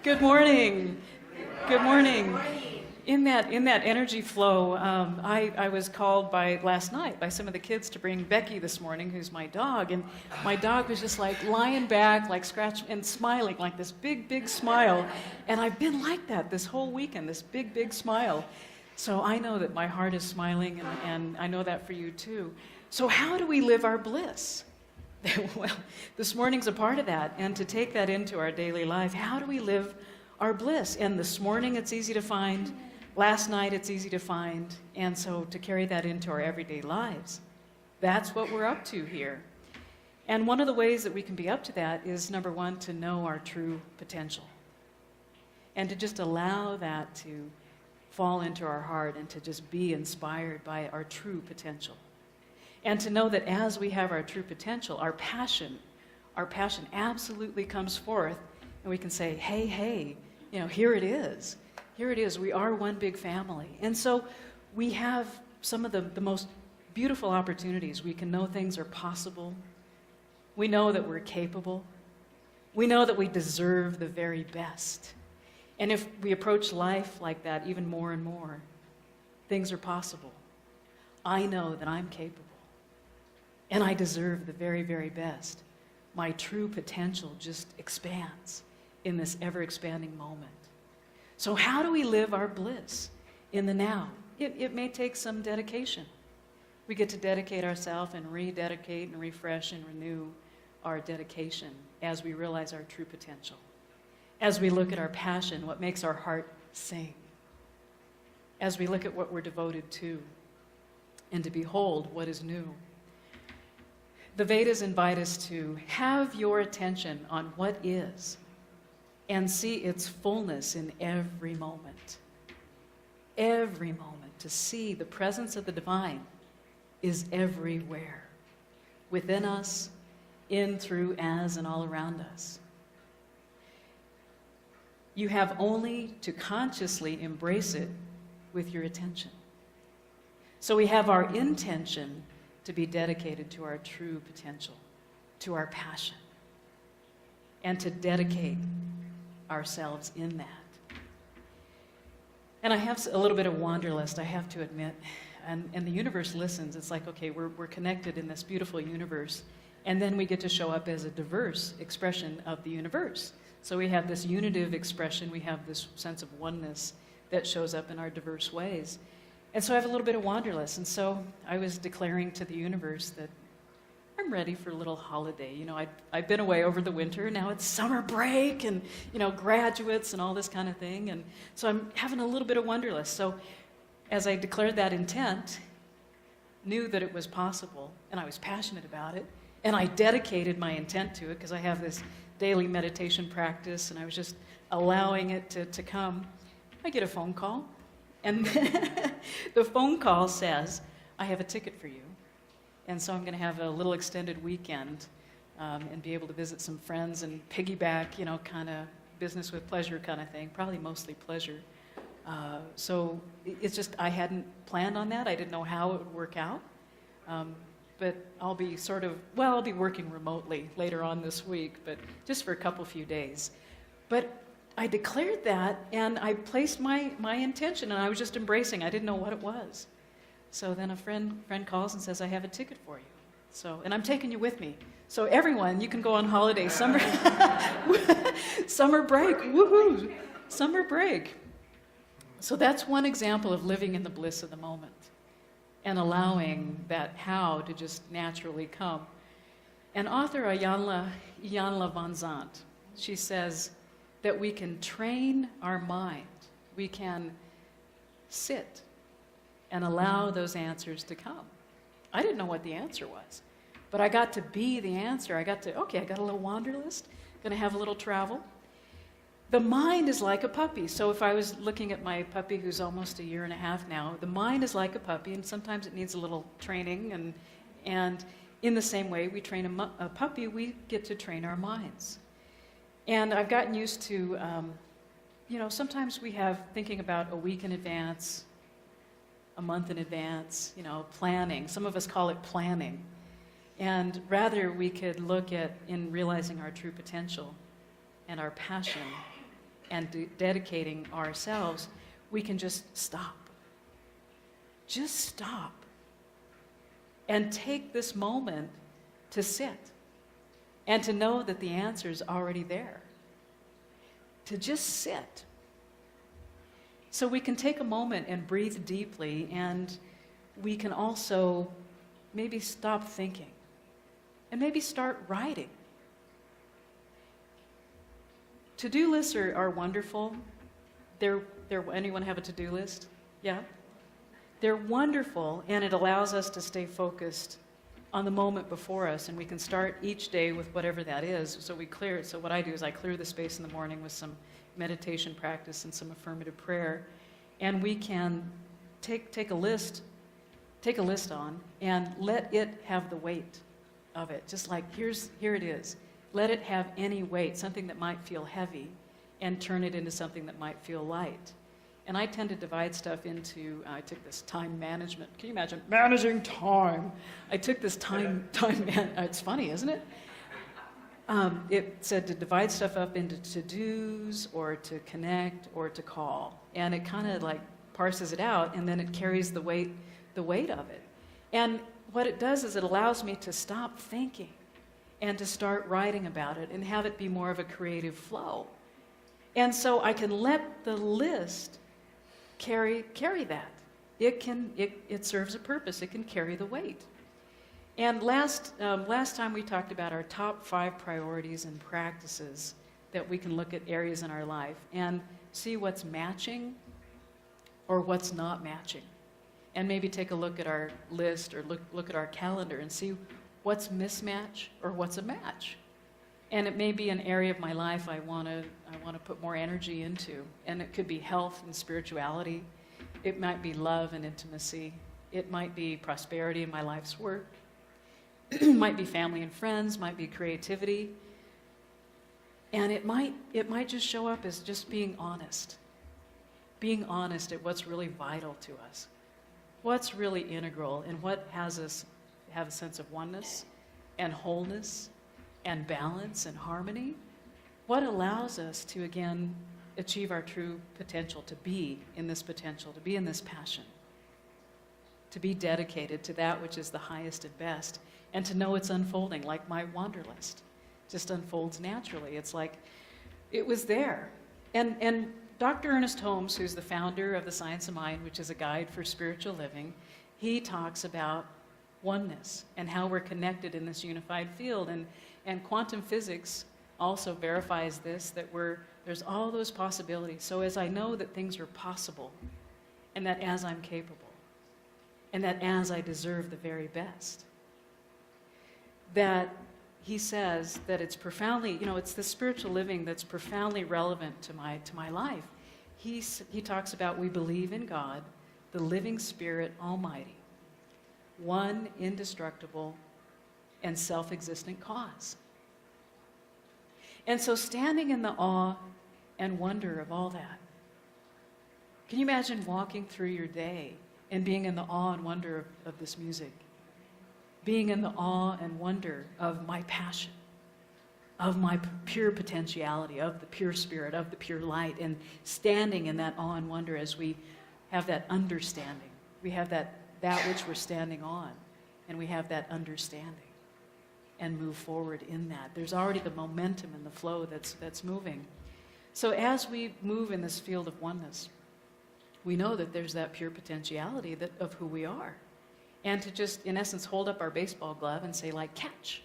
Good morning. Good morning. In that energy flow, I was called last night by some of the kids to bring Becky this morning, who's my dog, and my dog was just like lying back, like scratching and smiling, like this big smile. And I've been like that this whole weekend, this big smile. So I know that my heart is smiling, and I know that for you too. So how do we live our bliss? Well, this morning's a part of that, and to take that into our daily life, how do we live our bliss? And this morning it's easy to find, last night it's easy to find, and so to carry that into our everyday lives. That's what we're up to here. And one of the ways that we can be up to that is, number one, to know our true potential. And to just allow that to fall into our heart and to just be inspired by our true potential. And to know that as we have our true potential, our passion absolutely comes forth, and we can say, hey, here it is. Here it is. We are one big family. And so we have some of the most beautiful opportunities. We can know things are possible. We know that we're capable. We know that we deserve the very best. And if we approach life like that even more and more, things are possible. I know that I'm capable. And I deserve the very, very best. My true potential just expands in this ever-expanding moment. So how do we live our bliss in the now? It may take some dedication. We get to dedicate ourselves and rededicate and refresh and renew our dedication as we realize our true potential. As we look at our passion, what makes our heart sing. As we look at what we're devoted to and to behold what is new. The Vedas invite us to have your attention on what is and see its fullness in every moment. Every moment. To see the presence of the divine is everywhere. Within us, in, through, as, and all around us. You have only to consciously embrace it with your attention. So we have our intention to be dedicated to our true potential, to our passion, and to dedicate ourselves in that. And I have a little bit of wanderlust, I have to admit, and the universe listens. It's like, okay, we're connected in this beautiful universe, and then we get to show up as a diverse expression of the universe. So we have this unitive expression, we have this sense of oneness that shows up in our diverse ways. And so I have a little bit of wanderlust, and so I was declaring to the universe that I'm ready for a little holiday. I've been away over the winter, now it's summer break, and, graduates and all this kind of thing, and so I'm having a little bit of wanderlust. So as I declared that intent, knew that it was possible, and I was passionate about it, and I dedicated my intent to it, because I have this daily meditation practice, and I was just allowing it to come. I get a phone call. And the phone call says, I have a ticket for you. And so I'm going to have a little extended weekend and be able to visit some friends and piggyback, kind of business with pleasure kind of thing, probably mostly pleasure. So it's just, I hadn't planned on that. I didn't know how it would work out. But I'll be I'll be working remotely later on this week, but just for a few days. But I declared that, and I placed my intention, and I was just embracing. I didn't know what it was. So then a friend calls and says, I have a ticket for you. So, and I'm taking you with me. So everyone, you can go on holiday, summer break, woohoo, summer break. So that's one example of living in the bliss of the moment and allowing that how to just naturally come. And author Iyanla Vanzant, she says, that we can train our mind. We can sit and allow those answers to come. I didn't know what the answer was, but I got to be the answer. I got a little wanderlust, gonna have a little travel. The mind is like a puppy. So if I was looking at my puppy who's almost a year and a half now, the mind is like a puppy, and sometimes it needs a little training, and in the same way we train a puppy, we get to train our minds. And I've gotten used to, sometimes we have thinking about a week in advance, a month in advance, planning. Some of us call it planning. And rather we could look at, in realizing our true potential and our passion, and dedicating ourselves, we can just stop. Just stop. And take this moment to sit and to know that the answer is already there. To just sit. So we can take a moment and breathe deeply, and we can also maybe stop thinking and maybe start writing. To-do lists are wonderful. Anyone have a to-do list? Yeah? They're wonderful, and it allows us to stay focused on the moment before us, and we can start each day with whatever that is. So we clear it. So what I do is I clear the space in the morning with some meditation practice and some affirmative prayer, and we can take a list on and let it have the weight of it. Just like here it is. Let it have any weight, something that might feel heavy, and turn it into something that might feel light. And I tend to divide stuff into, I took this time management. Can you imagine? Managing time. I took this it's funny, isn't it? It said to divide stuff up into to-dos, or to connect, or to call. And it kind of like parses it out, and then it carries the weight of it. And what it does is it allows me to stop thinking and to start writing about it and have it be more of a creative flow. And so I can let the list carry that. It serves a purpose. It can carry the weight. And last time we talked about our top 5 priorities and practices that we can look at areas in our life and see what's matching or what's not matching. And maybe take a look at our list or look at our calendar and see what's mismatch or what's a match. And it may be an area of my life I want to put more energy into. And it could be health and spirituality. It might be love and intimacy. It might be prosperity in my life's work. It might be family and friends, might be creativity. And it might just show up as just being honest. Being honest at what's really vital to us. What's really integral, and what has us have a sense of oneness and wholeness and balance and harmony. What allows us to, again, achieve our true potential, to be in this potential, to be in this passion, to be dedicated to that which is the highest and best, and to know it's unfolding, like my wanderlust just unfolds naturally. It's like it was there. And Dr. Ernest Holmes, who's the founder of the Science of Mind, which is a guide for spiritual living, he talks about oneness and how we're connected in this unified field. And quantum physics also verifies this, that there's all those possibilities. So as I know that things are possible, and that as I'm capable, and that as I deserve the very best, that he says that it's profoundly, it's the spiritual living that's profoundly relevant to my life. He talks about we believe in God, the living Spirit Almighty, one indestructible and self-existent cause. And so standing in the awe and wonder of all that, can you imagine walking through your day and being in the awe and wonder of this music? Being in the awe and wonder of my passion, of my pure potentiality, of the pure spirit, of the pure light, and standing in that awe and wonder as we have that understanding. We have that which we're standing on, and we have that understanding and move forward in that. There's already the momentum and the flow that's moving. So as we move in this field of oneness, we know that there's that pure potentiality of who we are. And to just, in essence, hold up our baseball glove and say, like, catch.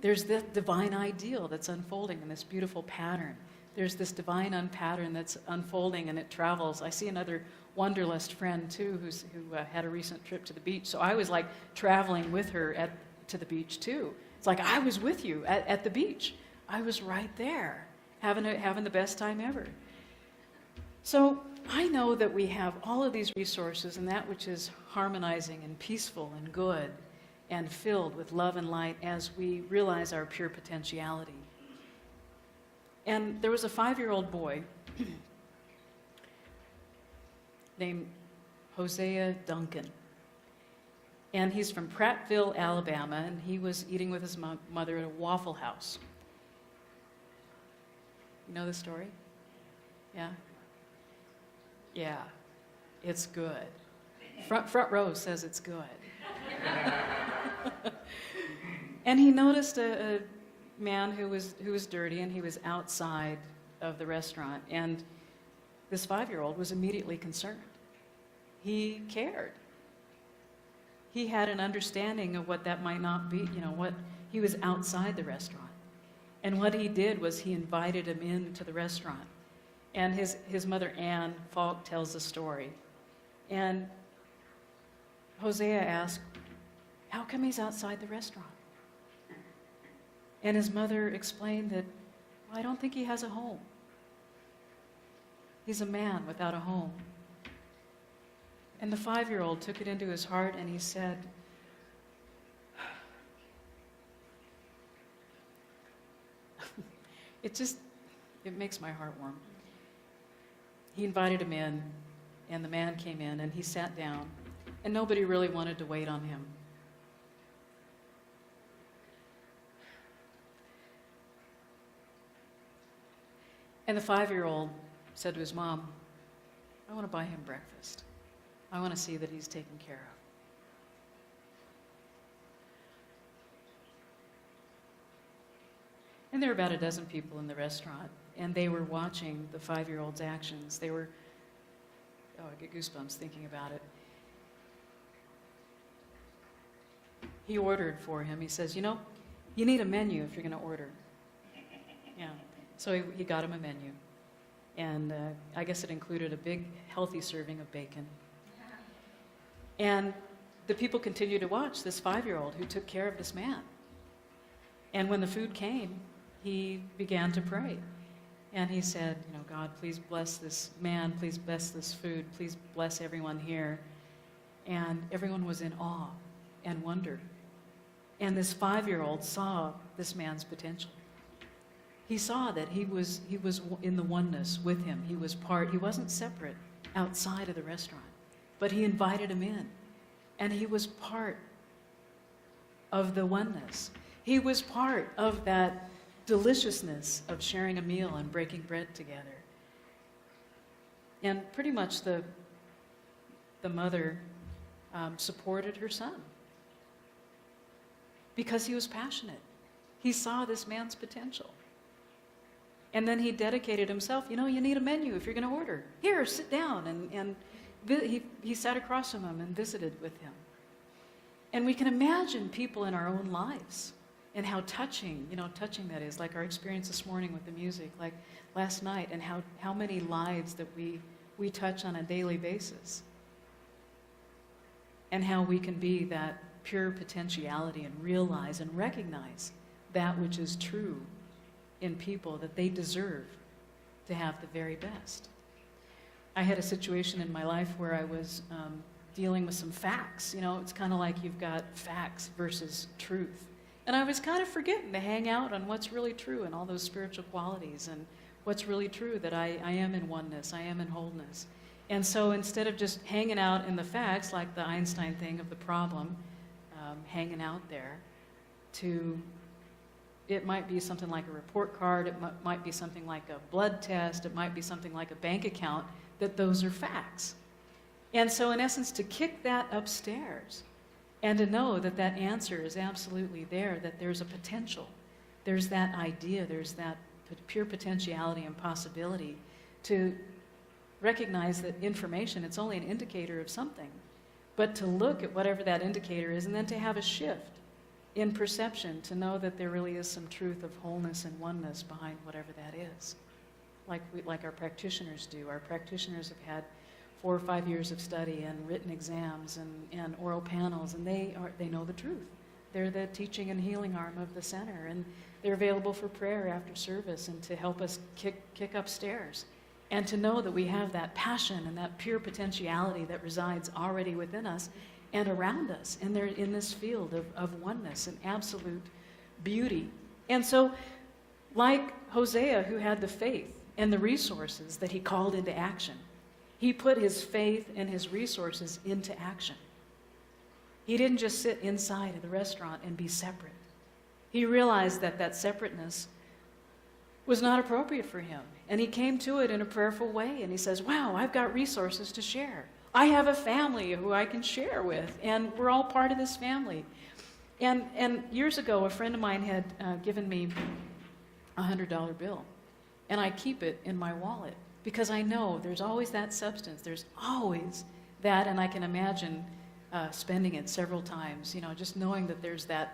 There's the divine ideal that's unfolding in this beautiful pattern. There's this divine pattern that's unfolding, and it travels. I see another wanderlust friend, too, who had a recent trip to the beach. So I was, like, traveling with her to the beach, too. It's like I was with you at the beach. I was right there, having the best time ever. So I know that we have all of these resources, and that which is harmonizing and peaceful and good and filled with love and light as we realize our pure potentiality. And there was a 5-year-old boy named Hosea Duncan. And he's from Prattville, Alabama, and he was eating with his mother at a Waffle House. You know the story? Yeah? Yeah, it's good. Front row says it's good. And he noticed a man who was dirty, and he was outside of the restaurant. And this 5-year-old was immediately concerned. He cared. He had an understanding of what that might not be, what he was outside the restaurant. And what he did was he invited him into the restaurant. And his mother, Anne Falk, tells the story. And Hosea asked, how come he's outside the restaurant? And his mother explained that, well, I don't think he has a home. He's a man without a home. And the 5-year-old took it into his heart and he said, it makes my heart warm. He invited him in, and the man came in, and he sat down, and nobody really wanted to wait on him. And the 5-year-old said to his mom, I want to buy him breakfast. I want to see that he's taken care of. And there were about a dozen people in the restaurant, and they were watching the 5-year-old's actions. I get goosebumps thinking about it. He ordered for him. He says, you need a menu if you're going to order. Yeah. So he got him a menu. And I guess it included a big, healthy serving of bacon. And the people continued to watch this 5-year-old who took care of this man. And when the food came, he began to pray. And he said, God, please bless this man. Please bless this food. Please bless everyone here. And everyone was in awe and wonder. And this 5-year-old saw this man's potential. He saw that he was in the oneness with him. He wasn't separate outside of the restaurant, but he invited him in. And he was part of the oneness. He was part of that deliciousness of sharing a meal and breaking bread together. And pretty much the mother supported her son because he was passionate. He saw this man's potential. And then he dedicated himself. You need a menu if you're going to order. Here, sit down. And he sat across from him and visited with him. And we can imagine people in our own lives and how touching that is, like our experience this morning with the music, like last night, and how many lives that we touch on a daily basis. And how we can be that pure potentiality and realize and recognize that which is true in people, that they deserve to have the very best. I had a situation in my life where I was dealing with some facts. It's kind of like you've got facts versus truth. And I was kind of forgetting to hang out on what's really true and all those spiritual qualities and what's really true, that I am in oneness, I am in wholeness. And so instead of just hanging out in the facts, like the Einstein thing of the problem, hanging out there, it might be something like a report card, it might be something like a blood test, it might be something like a bank account, that those are facts. And so in essence, to kick that upstairs and to know that that answer is absolutely there, that there's a potential, there's that idea, there's that pure potentiality and possibility, to recognize that information, it's only an indicator of something, but to look at whatever that indicator is and then to have a shift in perception, to know that there really is some truth of wholeness and oneness behind whatever that is. Like our practitioners do. Our practitioners have had 4 or 5 years of study and written exams and oral panels, and they know the truth. They're the teaching and healing arm of the center, and they're available for prayer after service and to help us kick upstairs. And to know that we have that passion and that pure potentiality that resides already within us and around us, and they're in this field of oneness and absolute beauty. And so, like Hosea, who had the faith and the resources that he called into action, he put his faith and his resources into action. He didn't just sit inside of the restaurant and be separate. He realized that separateness was not appropriate for him. And he came to it in a prayerful way, and he says, wow, I've got resources to share. I have a family who I can share with, and we're all part of this family. And years ago, a friend of mine had given me a $100 bill, and I keep it in my wallet because I know there's always that substance. There's always that, and I can imagine spending it several times, just knowing that there's that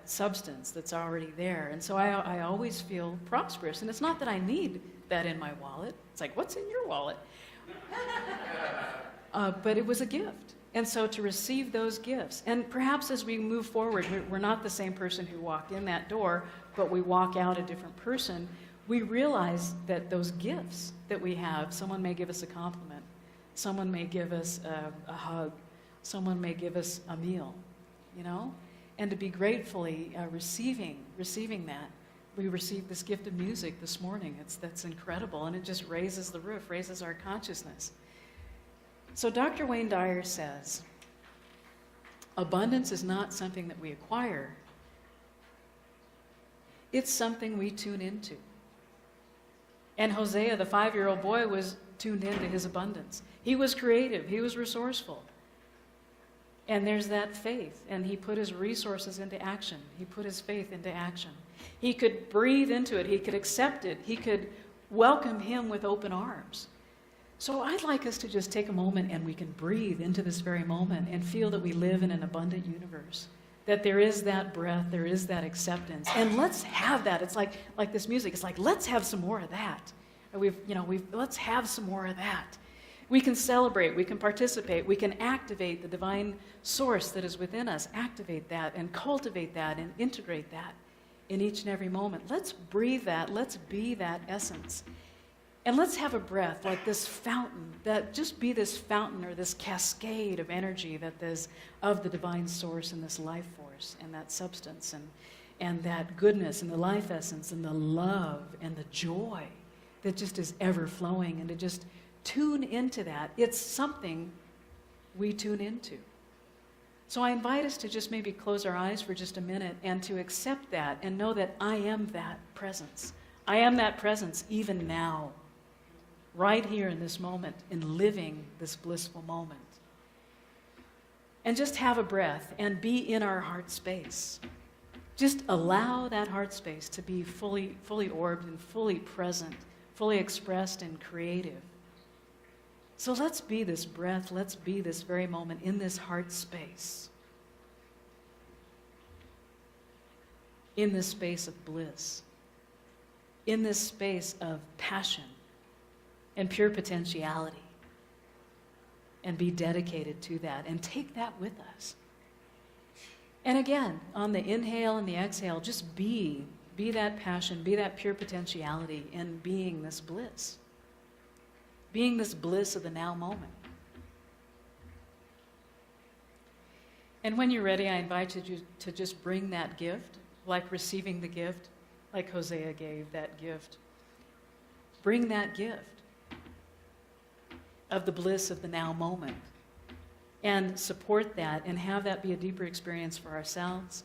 substance that's already there. And so I always feel prosperous. And it's not that I need that in my wallet. It's like, what's in your wallet? But it was a gift. And so to receive those gifts, and perhaps as we move forward, we're not the same person who walked in that door, but we walk out a different person, we realize that those gifts that we have, someone may give us a compliment, someone may give us a hug, someone may give us a meal, and to be gratefully receiving that. We received this gift of music this morning. That's incredible, and it just raises the roof, raises our consciousness. So Dr. Wayne Dyer says, abundance is not something that we acquire. It's something we tune into. And Hosea, the 5-year-old boy, was tuned into his abundance. He was creative. He was resourceful. And there's that faith. And he put his resources into action. He put his faith into action. He could breathe into it. He could accept it. He could welcome him with open arms. So I'd like us to just take a moment and we can breathe into this very moment and feel that we live in an abundant universe, that there is that breath, there is that acceptance. And let's have that. It's like this music. It's like, let's have some more of that. Let's have some more of that. We can celebrate, we can participate, we can activate the divine source that is within us, activate that and cultivate that and integrate that in each and every moment. Let's breathe that, let's be that essence. And let's have a breath like this fountain, that just be this fountain or this cascade of energy that is of the divine source and this life force and that substance and that goodness and the life essence and the love and the joy that just is ever flowing, and to just tune into that. It's something we tune into. So I invite us to just maybe close our eyes for just a minute and to accept that and know that I am that presence. I am that presence even now, right here in this moment, in living this blissful moment. And just have a breath and be in our heart space. Just allow that heart space to be fully orbed and fully present, fully expressed and creative. So let's be this breath, let's be this very moment in this heart space. In this space of bliss. In this space of passion and pure potentiality. And be dedicated to that and take that with us. And again, on the inhale and the exhale, just be that passion, be that pure potentiality in being this bliss. Being this bliss of the now moment. And when you're ready, I invite you to just bring that gift, like receiving the gift, like Hosea gave that gift. Bring that gift of the bliss of the now moment and support that and have that be a deeper experience for ourselves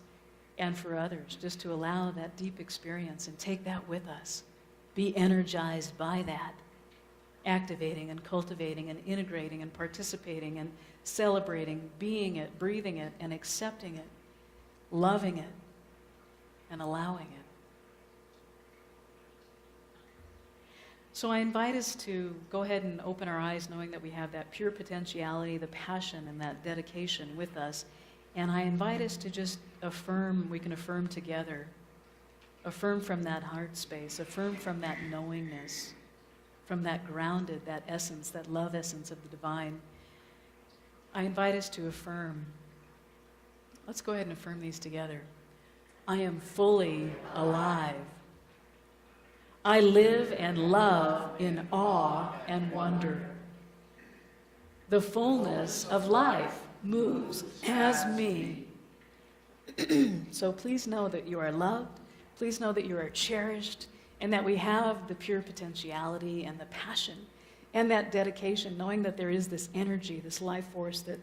and for others, just to allow that deep experience and take that with us. Be energized by that, activating and cultivating and integrating and participating and celebrating, being it, breathing it, and accepting it, loving it, and allowing it. So I invite us to go ahead and open our eyes knowing that we have that pure potentiality, the passion, and that dedication with us. And I invite us to just affirm, we can affirm together, affirm from that heart space, affirm from that knowingness, from that grounded, that essence, that love essence of the divine. I invite us to affirm. Let's go ahead and affirm these together. I am fully alive. I live and love in awe and wonder. The fullness of life moves as me. So please know that you are loved. Please know that you are cherished and that we have the pure potentiality and the passion and that dedication, knowing that there is this energy, this life force that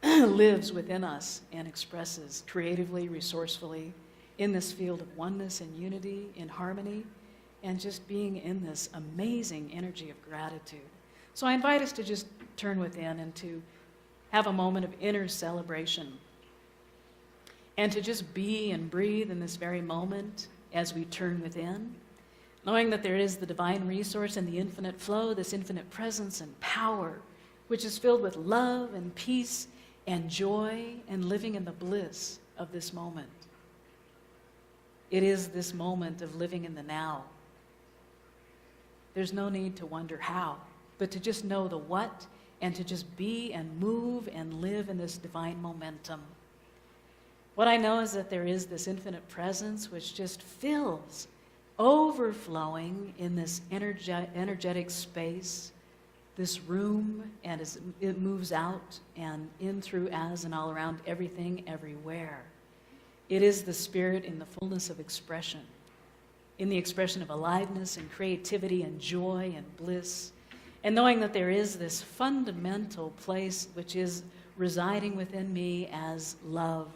lives within us and expresses creatively, resourcefully in this field of oneness and unity, in harmony, and just being in this amazing energy of gratitude. So I invite us to just turn within and to have a moment of inner celebration and to just be and breathe in this very moment as we turn within, knowing that there is the divine resource and the infinite flow, this infinite presence and power, which is filled with love and peace and joy and living in the bliss of this moment. It is this moment of living in the now. There's no need to wonder how, but to just know the what and to just be and move and live in this divine momentum. What I know is that there is this infinite presence which just fills, overflowing in this energetic space, this room, and as it moves out and in through, as and all around everything, everywhere. It is the spirit in the fullness of expression, in the expression of aliveness and creativity and joy and bliss, and knowing that there is this fundamental place which is residing within me as love.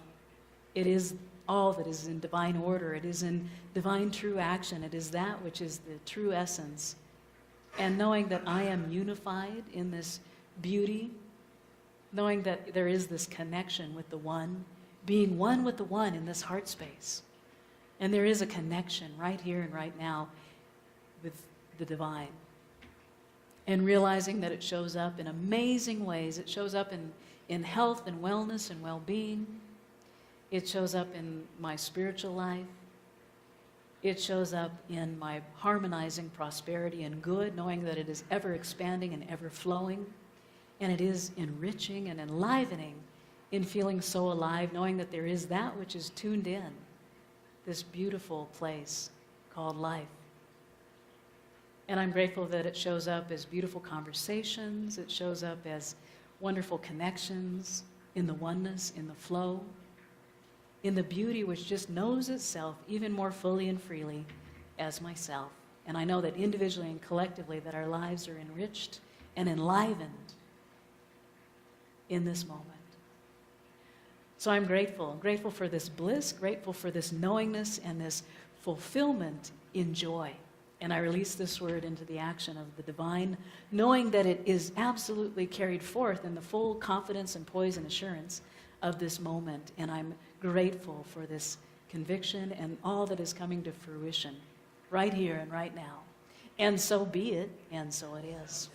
It is all that is in divine order. It is in divine true action. It is that which is the true essence. And knowing that I am unified in this beauty, knowing that there is this connection with the one, being one with the one in this heart space. And there is a connection right here and right now with the divine. And realizing that it shows up in amazing ways. It shows up in health and wellness and well-being. It shows up in my spiritual life. It shows up in my harmonizing prosperity and good, knowing that it is ever expanding and ever flowing. And it is enriching and enlivening in feeling so alive, knowing that there is that which is tuned in, this beautiful place called life. And I'm grateful that it shows up as beautiful conversations. It shows up as wonderful connections in the oneness, in the flow, in the beauty which just knows itself even more fully and freely as myself. And I know that individually and collectively that our lives are enriched and enlivened in this moment. So I'm grateful for this bliss, grateful for this knowingness and this fulfillment in joy. And I release this word into the action of the divine, knowing that it is absolutely carried forth in the full confidence and poise and assurance of this moment. And I'm grateful for this conviction and all that is coming to fruition right here and right now. And so be it, and so it is.